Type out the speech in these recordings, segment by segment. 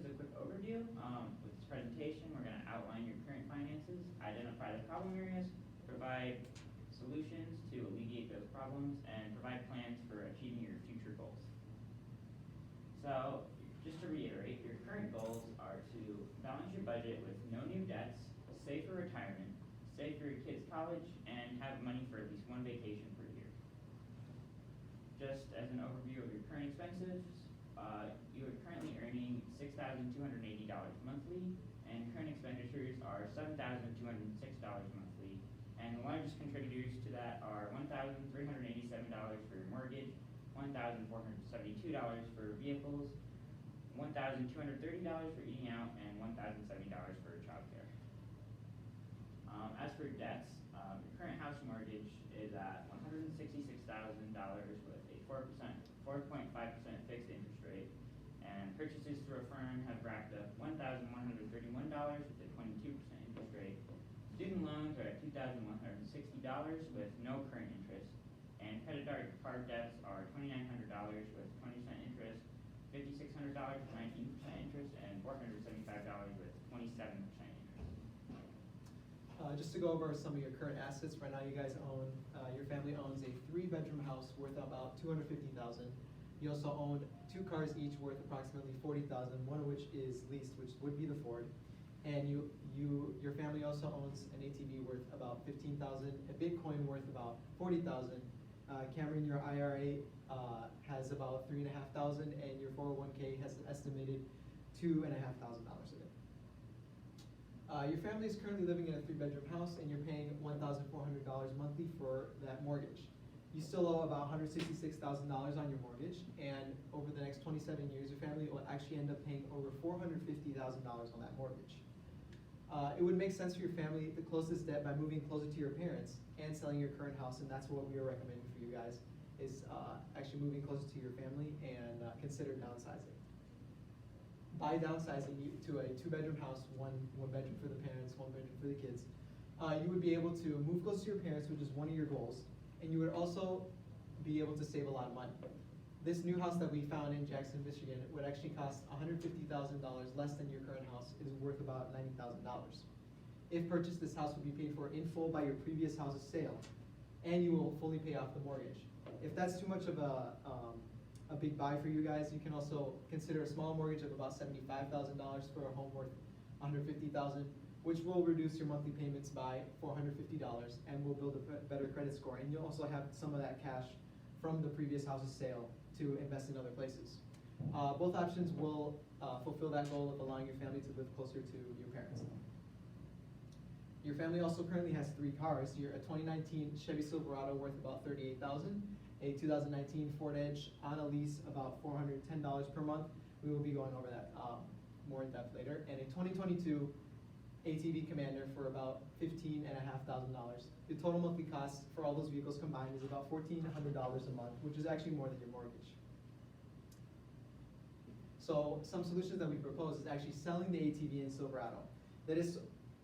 is a quick overview. With this presentation, we're going to outline your current finances, identify the problem areas, provide solutions to alleviate those problems, and provide plans for achieving your future goals. So, just to reiterate, your current goals are to balance your budget with no new debts, save for retirement, save for your kids' college, and have money for at least one vacation per year. Just as an overview of your current expenses, you are currently earning $6,280 monthly, and current expenditures are $7,206 monthly. And the largest contributors to that are $1,387 for your mortgage, $1,472 for vehicles, $1,230 for eating out, and $1,070 for childcare. As for debts, your current house mortgage is at $166,000 with a 4.5% fixed interest rate, and purchases through a firm have racked up $1,131 with a 22% interest rate. Student loans are at $2,160 with no current interest, and credit card debts are $2,900 with 20% interest, $5,600 with 19% interest, and $475 with 27% interest. Just to go over some of your current assets, right now you guys own, your family owns a 3-bedroom house worth about $250,000. You also own 2 cars each worth approximately $40,000, one of which is leased, which would be the Ford. And your family also owns an ATV worth about $15,000, a Bitcoin worth about $40,000. Cameron, your IRA has about $3,500, and your 401k has an estimated $2,500 of it. Your family is currently living in a 3-bedroom house, and you're paying $1,400 monthly for that mortgage. You still owe about $166,000 on your mortgage, and over the next 27 years, your family will actually end up paying over $450,000 on that mortgage. It would make sense for your family to close this debt by moving closer to your parents and selling your current house, and that's what we are recommending for you guys, is actually moving closer to your family and consider downsizing. By downsizing to a 2-bedroom house, one bedroom for the parents, 1 bedroom for the kids, you would be able to move close to your parents, which is one of your goals, and you would also be able to save a lot of money. This new house that we found in Jackson, Michigan would actually cost $150,000 less than your current house. It is worth about $90,000. If purchased, this house would be paid for in full by your previous house's sale, and you will fully pay off the mortgage. If that's too much of a big buy for you guys, you can also consider a small mortgage of about $75,000 for a home worth $150,000, which will reduce your monthly payments by $450 and will build a better credit score. And you'll also have some of that cash from the previous house's sale to invest in other places. Both options will fulfill that goal of allowing your family to live closer to your parents. Your family also currently has 3 cars. You're a 2019 Chevy Silverado worth about $38,000, a 2019 Ford Edge on a lease about $410 per month. We will be going over that more in depth later. And a 2022 ATV Commander for about $15,500. The total monthly cost for all those vehicles combined is about $1,400 a month, which is actually more than your mortgage. So some solutions that we propose is actually selling the ATV and Silverado. That is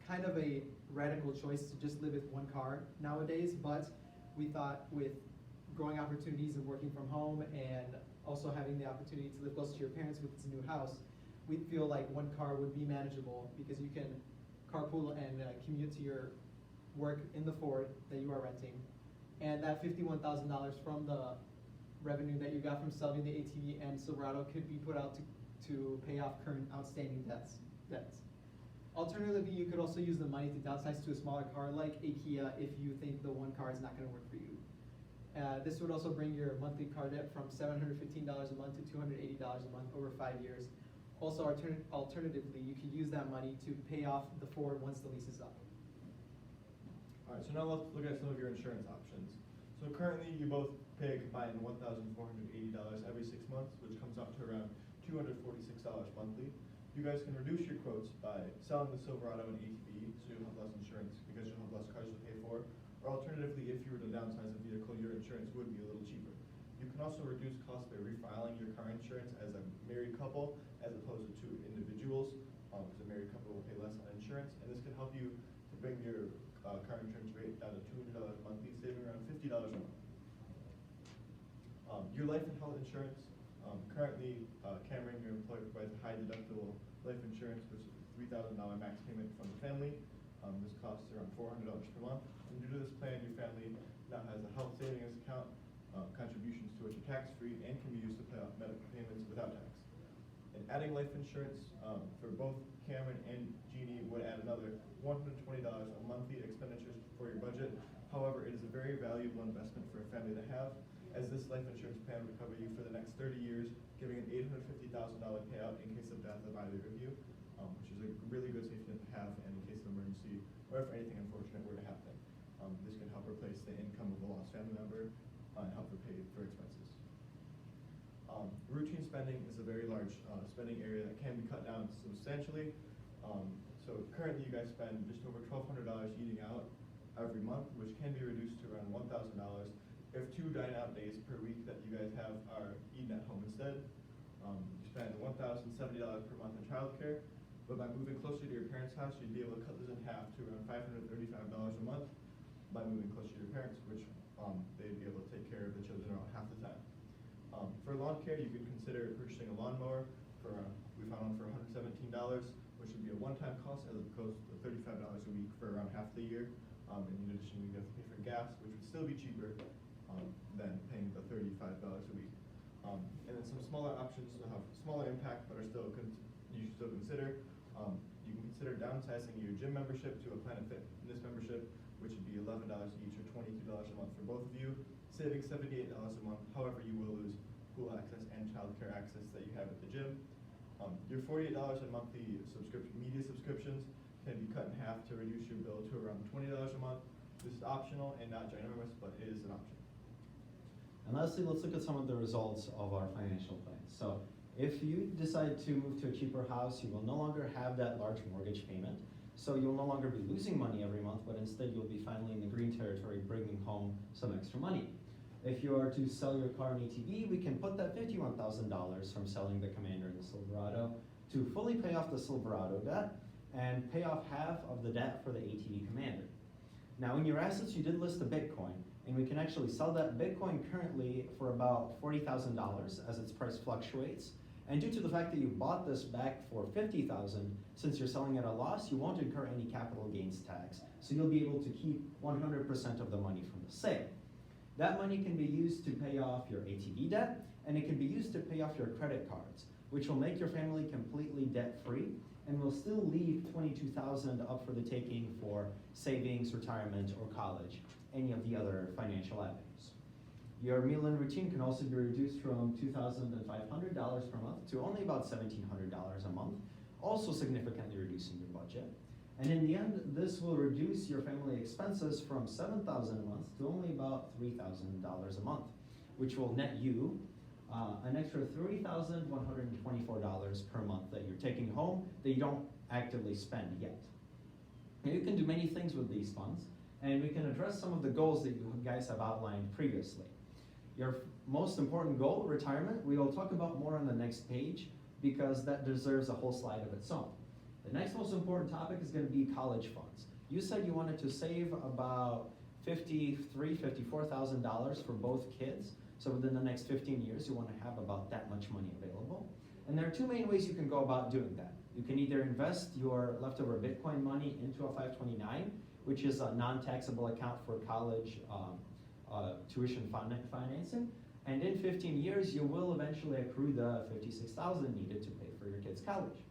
kind of a radical choice to just live with 1 car nowadays, but we thought with growing opportunities of working from home and also having the opportunity to live close to your parents with this new house, we feel like 1 car would be manageable because you can carpool and commute to your work in the Ford that you are renting. And that $51,000 from the revenue that you got from selling the ATV and Silverado could be put out to pay off current outstanding debts. Alternatively, you could also use the money to downsize to a smaller car like a Kia if you think the 1 car is not going to work for you. This would also bring your monthly car debt from $715 a month to $280 a month over 5 years. Also, alternatively, you could use that money to pay off the Ford once the lease is up. All right, so now let's look at some of your insurance options. So currently, you both pay a combined $1,480 every 6 months, which comes out to around $246 monthly. You guys can reduce your quotes by selling the Silverado and ATV, so you'll have less insurance because you'll have less cars to pay for. Or alternatively, if you were to downsize a vehicle, your insurance would be a little cheaper. You can also reduce costs by refiling your car insurance as a married couple as opposed to 2 individuals, because a married couple will pay less on insurance, and this can help you to bring your car insurance rate down to $200 monthly, saving around $50 a month. Your life and health insurance currently, Cameron, your employer provides a high deductible life insurance, which is a $3,000 max payment from the family. This costs around $400 per month. And due to this plan, your family now has a health savings account, contributions to which are tax-free and can be used to pay off medical payments without tax. And adding life insurance for both Cameron and Jeannie would add another $120 a monthly expenditures for your budget. However, it is a very valuable investment for a family to have, as this life insurance plan would cover you for the next 30 years, giving an $850,000 payout in case of death of either of you, which is a really good safety net to have in case of emergency or if anything unfortunate were to happen. This can help replace the income of a lost family member and help pay for expenses. Routine spending is a very large spending area that can be cut down substantially. So currently you guys spend just over $1,200 eating out every month, which can be reduced to around $1,000 if 2 dine-out days per week that you guys have are eaten at home instead. You spend $1,070 per month in childcare, but by moving closer to your parents' house, you'd be able to cut this in half to around $535 a month by moving closer to your parents, which they'd be able to take care of the children around half the time. For lawn care, you could consider purchasing a lawnmower for, we found one for $117, which would be a one-time cost as opposed to $35 a week for around half the year. In addition, you have to pay for gas, which would still be cheaper than paying the $35 a week. And then some smaller options that have smaller impact but are still you should still consider. You can consider downsizing your gym membership to a Planet Fitness membership, which would be $11 each or $22 a month for both of you, saving $78 a month. However, you will lose pool access and childcare access that you have at the gym. Your $48 in monthly media subscriptions can be cut in half to reduce your bill to around $20 a month. This is optional and not ginormous, but it is an option. And lastly, let's look at some of the results of our financial plan. So if you decide to move to a cheaper house, you will no longer have that large mortgage payment. So you'll no longer be losing money every month, but instead you'll be finally in the green territory, bringing home some extra money. If you are to sell your car and ATV, we can put that $51,000 from selling the Commander and the Silverado to fully pay off the Silverado debt and pay off half of the debt for the ATV Commander. Now in your assets, you did list the Bitcoin, and we can actually sell that Bitcoin currently for about $40,000 as its price fluctuates. And due to the fact that you bought this back for $50,000, since you're selling at a loss, you won't incur any capital gains tax. So you'll be able to keep 100% of the money from the sale. That money can be used to pay off your ATV debt, and it can be used to pay off your credit cards, which will make your family completely debt-free and will still leave $22,000 up for the taking for savings, retirement, or college, any of the other financial avenues. Your meal and routine can also be reduced from $2,500 per month to only about $1,700 a month, also significantly reducing your budget. And in the end, this will reduce your family expenses from $7,000 a month to only about $3,000 a month, which will net you an extra $3,124 per month that you're taking home that you don't actively spend yet. Now, you can do many things with these funds, and we can address some of the goals that you guys have outlined previously. Your most important goal, retirement, we will talk about more on the next page because that deserves a whole slide of its own. The next most important topic is going to be college funds. You said you wanted to save about $54,000 for both kids. So within the next 15 years, you want to have about that much money available. And there are 2 main ways you can go about doing that. You can either invest your leftover Bitcoin money into a 529, which is a non-taxable account for college tuition financing. And in 15 years, you will eventually accrue the $56,000 needed to pay for your kids' college.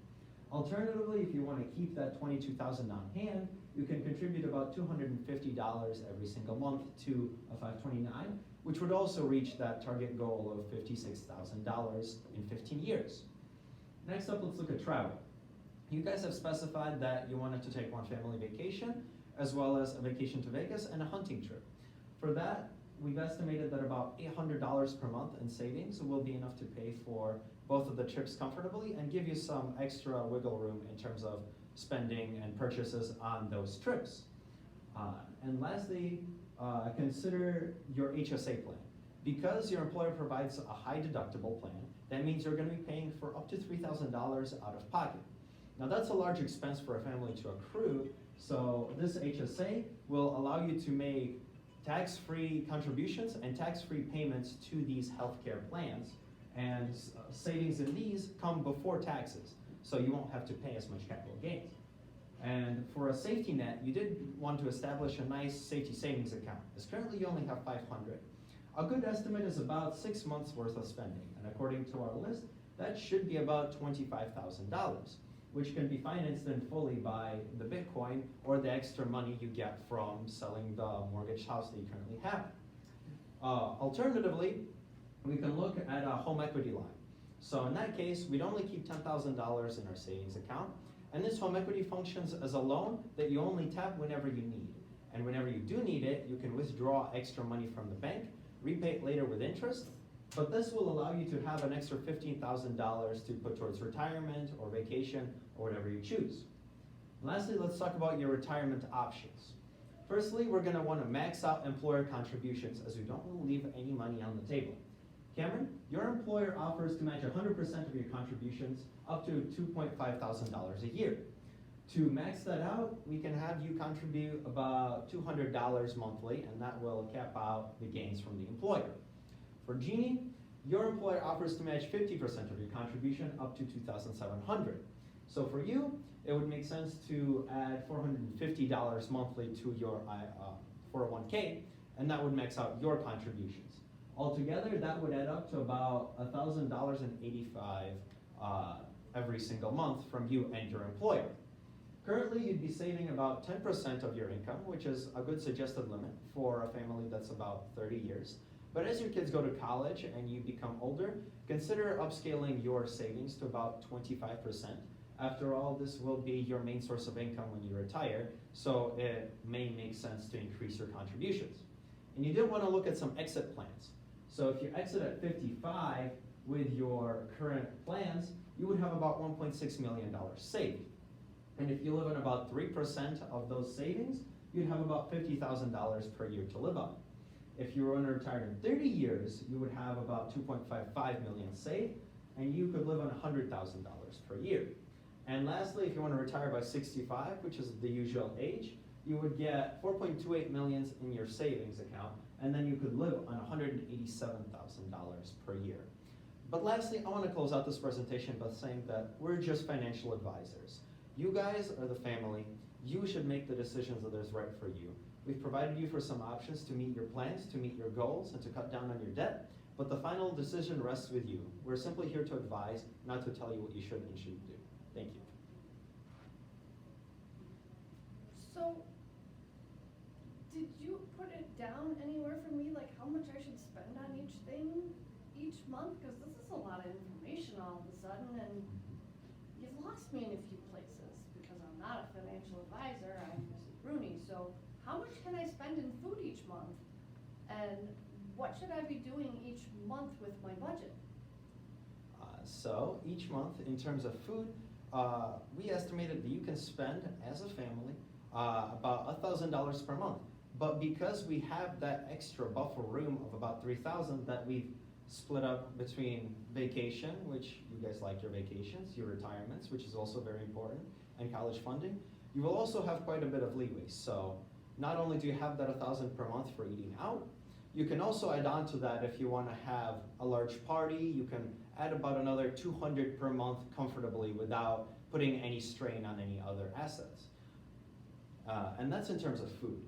Alternatively, if you want to keep that $22,000 on hand, you can contribute about $250 every single month to a 529, which would also reach that target goal of $56,000 in 15 years. Next up, let's look at travel. You guys have specified that you wanted to take one family vacation, as well as a vacation to Vegas and a hunting trip. For that, we've estimated that about $800 per month in savings will be enough to pay for both of the trips comfortably and give you some extra wiggle room in terms of spending and purchases on those trips. And lastly, consider your HSA plan. Because your employer provides a high deductible plan, that means you're going to be paying for up to $3,000 out of pocket. Now that's a large expense for a family to accrue, so this HSA will allow you to make tax-free contributions and tax-free payments to these healthcare plans, And savings in these come before taxes, so you won't have to pay as much capital gains. And for a safety net, you did want to establish a nice safety savings account, as currently you only have 500. A good estimate is about 6 months worth of spending, and according to our list, that should be about $25,000, which can be financed in fully by the Bitcoin or the extra money you get from selling the mortgage house that you currently have. Alternatively, we can look at a home equity line. So in that case, we'd only keep $10,000 in our savings account, and this home equity functions as a loan that you only tap whenever you need. And whenever you do need it, you can withdraw extra money from the bank, repay it later with interest, but this will allow you to have an extra $15,000 to put towards retirement or vacation or whatever you choose. Lastly, let's talk about your retirement options. Firstly, we're gonna wanna max out employer contributions as we don't wanna leave any money on the table. Cameron, your employer offers to match 100% of your contributions up to $2,500 a year. To max that out, we can have you contribute about $200 monthly, and that will cap out the gains from the employer. For Jeannie, your employer offers to match 50% of your contribution up to $2,700. So for you, it would make sense to add $450 monthly to your 401k, and that would max out your contributions. Altogether, that would add up to about $1,000.85 every single month from you and your employer. Currently, you'd be saving about 10% of your income, which is a good suggested limit for a family that's about 30 years. But as your kids go to college and you become older, consider upscaling your savings to about 25%. After all, this will be your main source of income when you retire, so it may make sense to increase your contributions. And you did want to look at some exit plans. So if you exit at 55 with your current plans, you would have about $1.6 million saved. And if you live on about 3% of those savings, you'd have about $50,000 per year to live on. If you were going to retire in 30 years, you would have about $2.55 million saved, and you could live on $100,000 per year. And lastly, if you want to retire by 65, which is the usual age, you would get $4.28 million in your savings account, and then you could live on $187,000 per year. But lastly, I want to close out this presentation by saying that we're just financial advisors. You guys are the family. You should make the decisions that is right for you. We've provided you for some options to meet your plans, to meet your goals, and to cut down on your debt, but the final decision rests with you. We're simply here to advise, not to tell you what you should and shouldn't do. Thank you. So, did you put it down anywhere for me, like how much I should spend on each thing each month? Because this is a lot of information all of a sudden, and you've lost me in a few places because I'm not a financial advisor, I'm Mrs. Rooney. So how much can I spend in food each month? And what should I be doing each month with my budget? So each month, in terms of food, we estimated that you can spend as a family about $1,000 per month. But because we have that extra buffer room of about $3,000 that we've split up between vacation, which you guys like your vacations, your retirements, which is also very important, and college funding, you will also have quite a bit of leeway. So not only do you have that $1,000 per month for eating out, you can also add on to that if you want to have a large party. You can add about another $200 per month comfortably without putting any strain on any other assets. And that's in terms of food.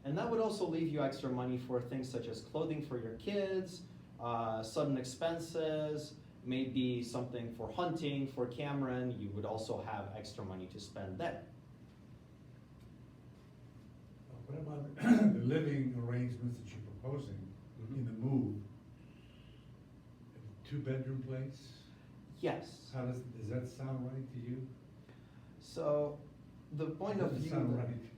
And that would also leave you extra money for things such as clothing for your kids, sudden expenses, maybe something for hunting for Cameron. You would also have extra money to spend there. What about the living arrangements that you're proposing in the move? Two-bedroom place? Yes. Does that sound right to you? So the point of view. Doesn't sound right to me.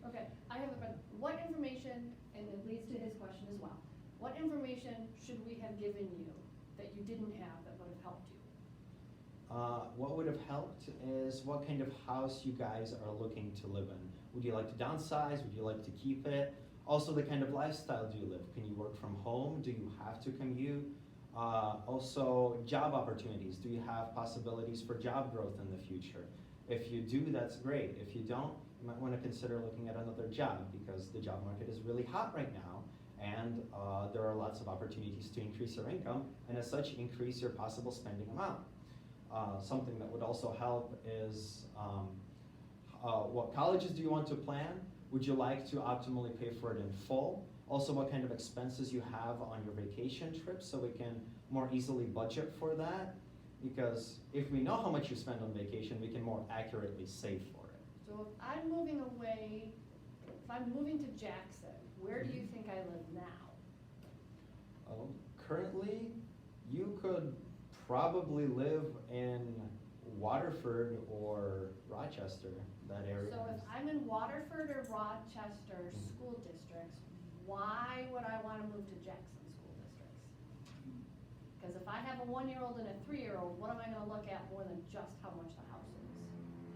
Okay, I have a question. What information, and it leads to his question as well, what information should we have given you that you didn't have that would have helped you? What would have helped is what kind of house you guys are looking to live in. Would you like to downsize? Would you like to keep it? Also, the kind of lifestyle do you live? Can you work from home? Do you have to commute? Also, job opportunities. Do you have possibilities for job growth in the future? If you do, that's great. If you don't, you might want to consider looking at another job because the job market is really hot right now And there are lots of opportunities to increase your income, and as such, increase your possible spending amount. Something that would also help is what colleges do you want to plan? Would you like to optimally pay for it in full? Also, what kind of expenses you have on your vacation trips, so we can more easily budget for that. Because if we know how much you spend on vacation, we can more accurately save for it. So if I'm moving away, if I'm moving to Jackson, where do you think I live now? Currently, you could probably live in Waterford or Rochester, that area. So if I'm in Waterford or Rochester school districts, why would I wanna move to Jackson school districts? Because if I have a 1-year-old and a 3-year-old, what am I gonna look at more than just how much the house is?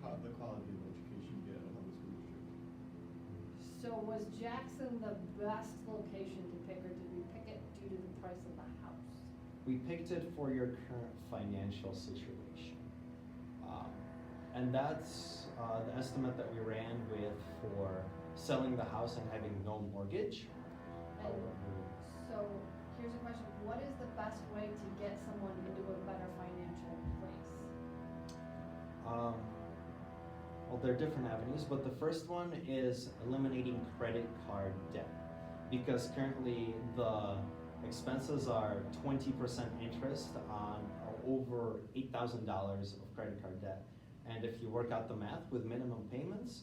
The quality of education you get in a public school district. So was Jackson the best location to pick, or did we pick it due to the price of the house? We picked it for your current financial situation. And that's the estimate that we ran with for selling the house and having no mortgage. And so, here's a question, what is the best way to get someone into a better financial place? Well, there are different avenues, but the first one is eliminating credit card debt. Because currently the expenses are 20% interest on over $8,000 of credit card debt. And if you work out the math with minimum payments,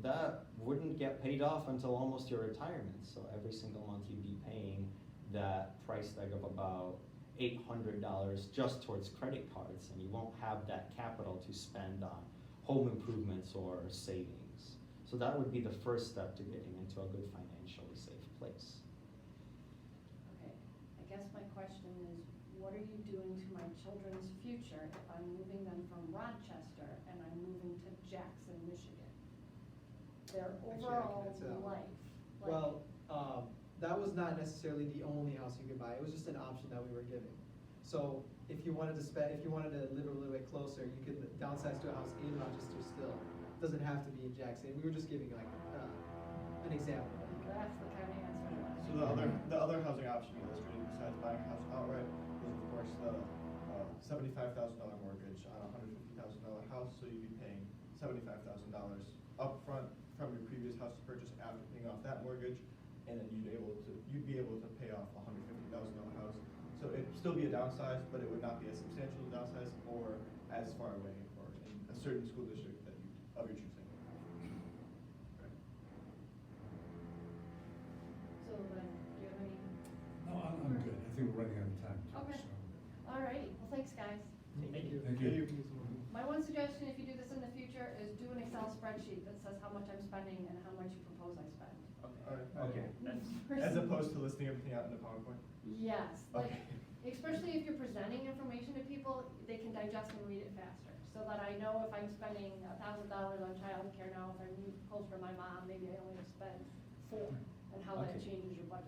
that wouldn't get paid off until almost your retirement. So every single month you'd be paying that price tag of about $800 just towards credit cards, and you won't have that capital to spend on home improvements or savings. So that would be the first step to getting into a good financially safe place. Okay, I guess my question is, what are you doing to my children's future if I'm moving them from Rochester and I'm moving to Jackson, Michigan? Their Actually, I can overall answer that one. life. like- Well, that was not necessarily the only house you could buy, it was just an option that we were giving. So if you wanted to if you wanted to live a little bit closer, you could downsize to a house in Rochester still. Doesn't have to be in Jackson, we were just giving like, an example. That's the kind of answer I want. So the other housing option you listed besides buying a house outright was of course the $75,000 mortgage on a $150,000 house, so you'd be paying $75,000 upfront from your previous house purchase after paying off that mortgage, and then you'd be able to pay off a $150,000 house. So it'd still be a downsize, but it would not be as substantial a downsize or as far away or in a certain school district that of your choosing. So then, do you have any? No, I'm good. I think we're running out of time too, Okay. so. All right, well, thanks, guys. Thank you. Thank you. My one suggestion, if you do this in the future, is do an Excel spreadsheet that says how much I'm spending and how much you propose I spend. Okay. That's, As opposed to listing everything out in the PowerPoint? Yes, like, Okay. especially if you're presenting information to people, they can digest and read it faster. So that I know if I'm spending $1,000 on childcare now, if I move closer to my mom, maybe I only spend $4, and how that Okay. changes your budget.